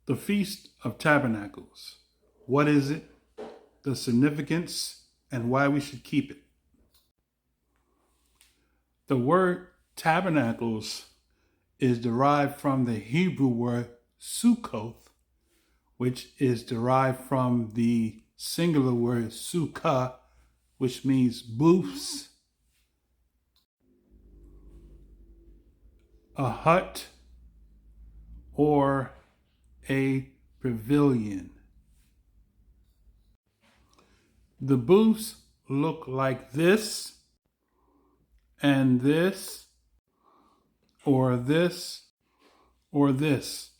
The Feast of Tabernacles. What is it? The significance and why we should keep it. The word tabernacles is derived from the Hebrew word Sukkoth, which is derived from the singular word sukkah, which means booths, a hut, or a pavilion. The booths look like this, and this, or this, or this.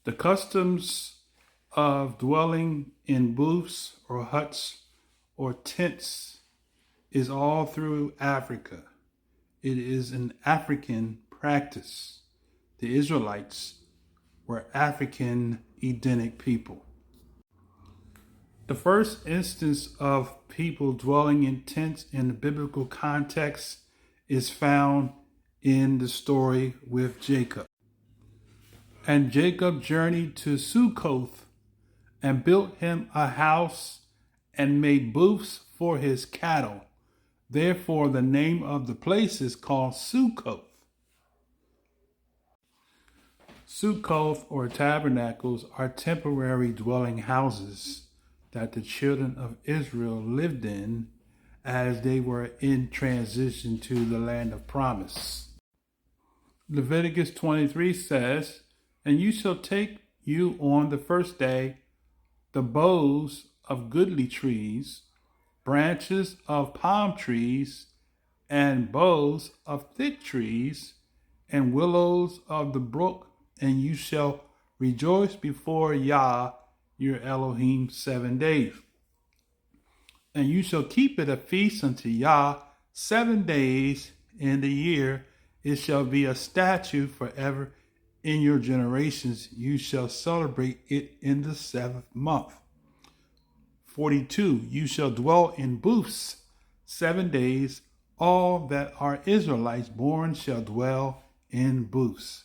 The customs of dwelling in booths or huts or tents is all through Africa. It is an African practice. The Israelites were African Edenic people. The first instance of people dwelling in tents in the biblical context is found in the story with Jacob. And Jacob journeyed to Sukkoth and built him a house and made booths for his cattle. Therefore, the name of the place is called Sukkoth. Sukkoth or tabernacles are temporary dwelling houses that the children of Israel lived in as they were in transition to the land of promise. Leviticus 23 says, "And you shall take you on the first day the boughs of goodly trees, branches of palm trees, and boughs of thick trees, and willows of the brook, and you shall rejoice before Yah your Elohim 7 days. And you shall keep it a feast unto Yah 7 days in the year. It shall be a statute forever in your generations. You shall celebrate it in the 7th month." 42, you shall dwell in booths 7 days. All that are Israelites born shall dwell in booths.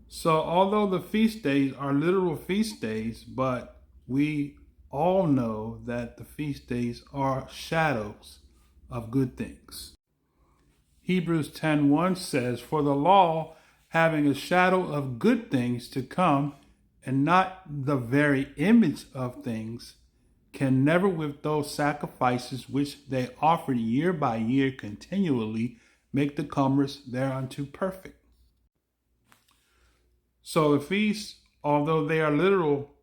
So although the feast days are literal feast days, but we all know that the feast days are shadows of good things. Hebrews 10:1 says, "For the law, having a shadow of good things to come, and not the very image of things, can never with those sacrifices which they offered year by year continually make the comers thereunto perfect." So the feasts, although they are literal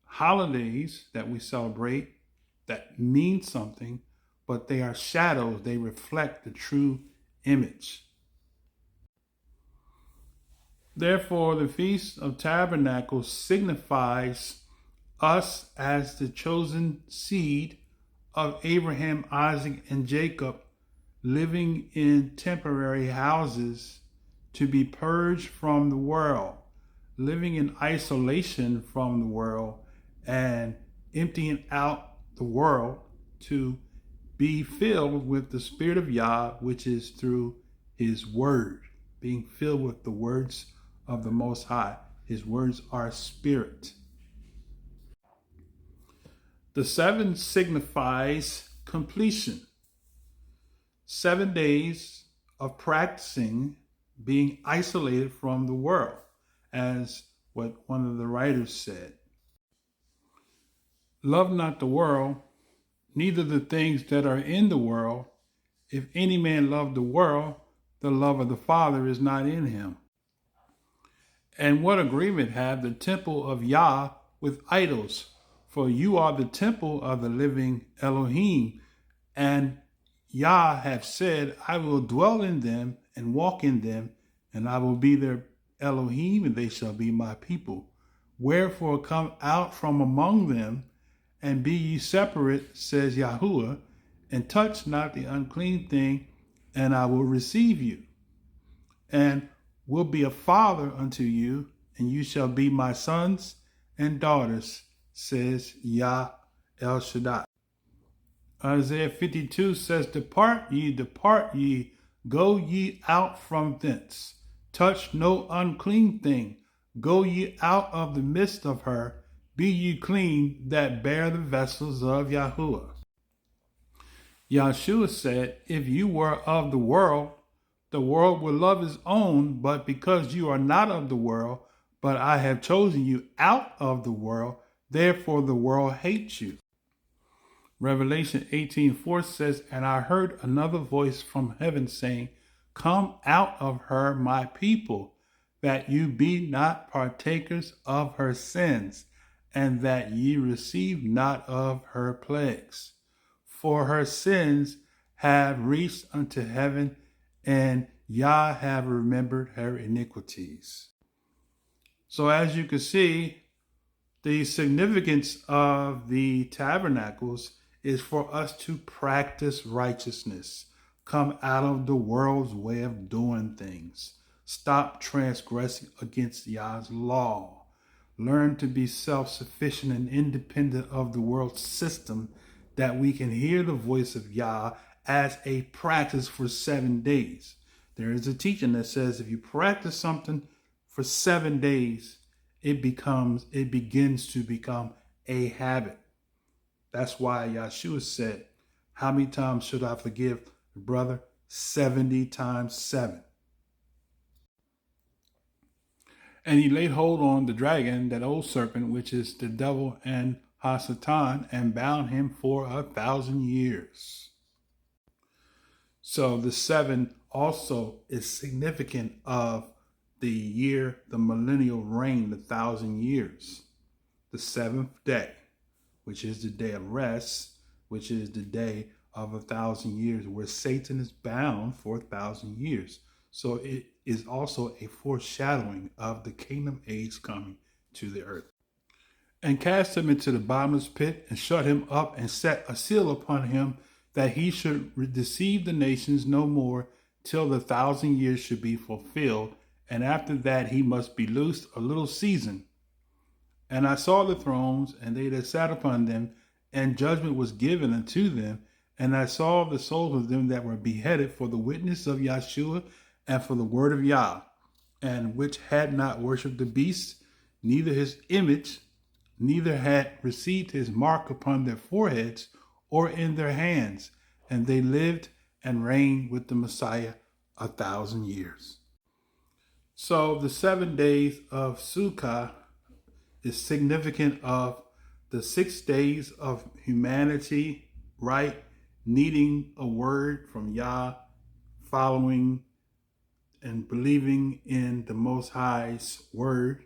holidays that we celebrate that mean something, but they are shadows. They reflect the true image. Therefore, the Feast of Tabernacles signifies us as the chosen seed of Abraham, Isaac, and Jacob, living in temporary houses to be purged from the world, living in isolation from the world, and emptying out the world to be filled with the Spirit of Yah, which is through His Word, being filled with the words of the Most High. His words are spirit. The 7 signifies completion. 7 days of practicing being isolated from the world, as what one of the writers said. "Love not the world, neither the things that are in the world. If any man love the world, the love of the Father is not in him." And what agreement have the temple of Yah with idols? For you are the temple of the living Elohim. And Yah have said, "I will dwell in them and walk in them, and I will be their Elohim, and they shall be my people. Wherefore come out from among them, and be ye separate, says Yahuwah, and touch not the unclean thing, and I will receive you, and will be a father unto you, and you shall be my sons and daughters, says Yah El Shaddai." Isaiah 52 says, depart ye, go ye out from thence. touch no unclean thing. Go ye out of the midst of her, be ye clean that bear the vessels of Yahuwah. Yahshua said, if you were of the world would love his own, but because you are not of the world, but I have chosen you out of the world, therefore the world hates you. Revelation 18:4 says, and I heard another voice from heaven saying, come out of her, my people, that you be not partakers of her sins, and that ye receive not of her plagues. For her sins have reached unto heaven, and Yah have remembered her iniquities. So as you can see, the significance of the tabernacles is for us to practice righteousness, come out of the world's way of doing things, stop transgressing against Yah's law, learn to be self-sufficient and independent of the world system, that we can hear the voice of Yah as a practice for 7 days. There is a teaching that says if you practice something for 7 days, it begins to become a habit. That's why Yahshua said, how many times should I forgive a brother? 70 times 7. And he laid hold on the dragon, that old serpent, which is the devil and Hasatan, and bound him for 1,000 years. So the 7 also is significant of the year, the millennial reign, 1,000 years. The 7th day, which is the day of rest, which is the day of 1,000 years, where Satan is bound for 1,000 years. So it is also a foreshadowing of the kingdom age coming to the earth. And cast him into the bottomless pit, and shut him up, and set a seal upon him, that he should deceive the nations no more, till the 1,000 years should be fulfilled. And after that he must be loosed a little season. And I saw the thrones, and they that sat upon them, and judgment was given unto them. And I saw the souls of them that were beheaded for the witness of Yahshua, and for the word of Yah, and which had not worshipped the beast, neither his image, neither had received his mark upon their foreheads or in their hands. And they lived and reigned with the Messiah 1,000 years. So the 7 days of Sukkah is significant of the 6 days of humanity, right? Needing a word from Yah, following and believing in the Most High's word,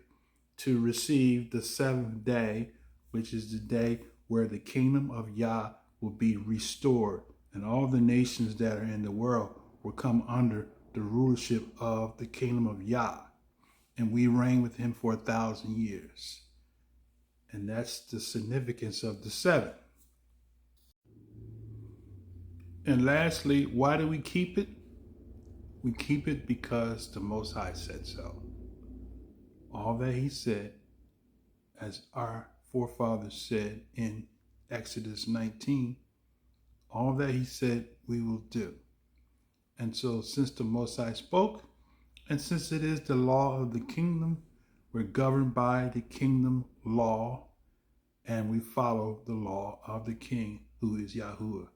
to receive the 7th day, which is the day where the kingdom of Yah will be restored, and all the nations that are in the world will come under the rulership of the kingdom of Yah, and we reign with him for 1,000 years. And that's the significance of the 7. And lastly, why do we keep it? We keep it because the Most High said so. All that he said, as our forefathers said in Exodus 19, all that he said we will do. And so since the Most High spoke, and since it is the law of the kingdom, we're governed by the kingdom law, and we follow the law of the king, who is Yahuwah,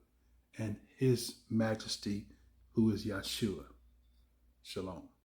and his majesty, who is Yahshua. Shalom.